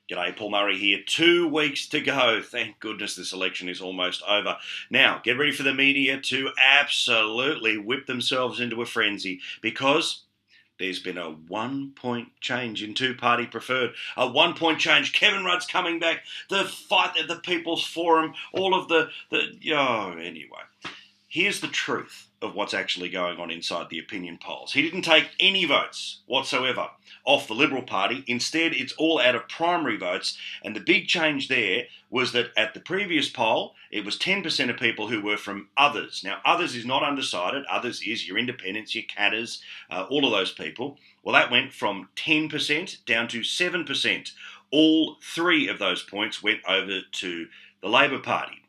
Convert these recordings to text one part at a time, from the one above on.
G'day, Paul Murray here. 2 weeks to go. Thank goodness this election is almost over. Now, get ready for the media to absolutely whip themselves into a frenzy because there's been a 1-point change in two-party preferred. A 1-point change. Kevin Rudd's coming back. The fight at the People's Forum. All of anyway. Here's the truth of what's actually going on inside the opinion polls. He didn't take any votes whatsoever off the Liberal Party. Instead, it's all out of primary votes. And the big change there was that at the previous poll, it was 10% of people who were from others. Now, others is not undecided. Others is your independents, your catters, all of those people. Well, that went from 10% down to 7%. All 3 of those points went over to the Labor Party.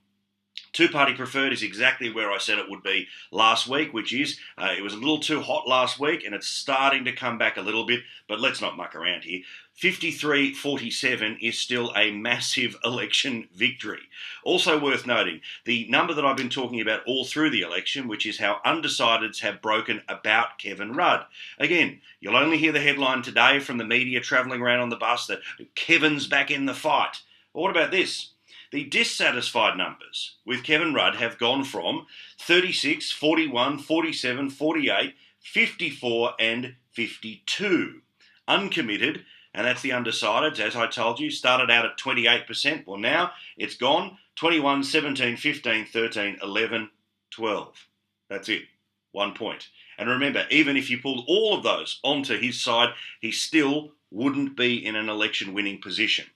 Two-party preferred is exactly where I said it would be last week, which is it was a little too hot last week and it's starting to come back a little bit, but let's not muck around here. 53-47 is still a massive election victory. Also worth noting, the number that I've been talking about all through the election, which is how undecideds have broken about Kevin Rudd. Again, you'll only hear the headline today from the media travelling around on the bus that Kevin's back in the fight. But what about this? The dissatisfied numbers with Kevin Rudd have gone from 36, 41, 47, 48, 54 and 52. Uncommitted, and that's the undecideds, as I told you, started out at 28%. Well, now it's gone 21, 17, 15, 13, 11, 12. That's it. 1 point. And remember, even if you pulled all of those onto his side, he still wouldn't be in an election-winning position.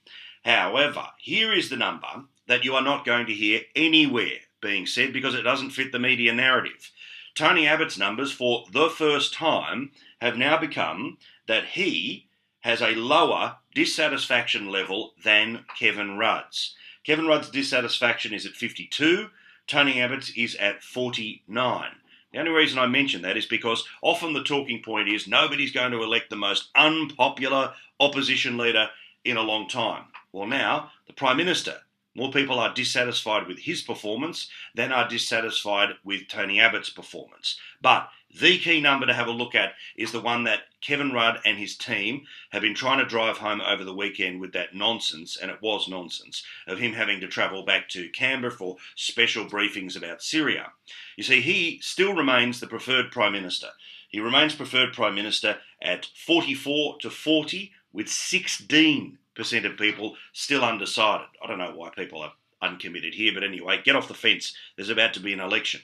However, here is the number that you are not going to hear anywhere being said because it doesn't fit the media narrative. Tony Abbott's numbers for the first time have now become that he has a lower dissatisfaction level than Kevin Rudd's. Kevin Rudd's dissatisfaction is at 52, Tony Abbott's is at 49. The only reason I mention that is because often the talking point is nobody's going to elect the most unpopular opposition leader in a long time. Well, now, the Prime Minister, more people are dissatisfied with his performance than are dissatisfied with Tony Abbott's performance. But the key number to have a look at is the one that Kevin Rudd and his team have been trying to drive home over the weekend with that nonsense, and it was nonsense, of him having to travel back to Canberra for special briefings about Syria. You see, he still remains the preferred Prime Minister. He remains preferred Prime Minister at 44-40 with 16% of people still undecided. I don't know why people are uncommitted here, but anyway, get off the fence. There's about to be an election.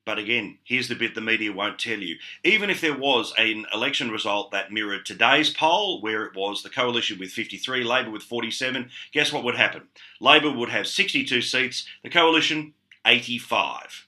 But again, here's the bit the media won't tell you. Even if there was an election result that mirrored today's poll, where it was the coalition with 53, Labor with 47, guess what would happen? Labor would have 62 seats, the coalition 85.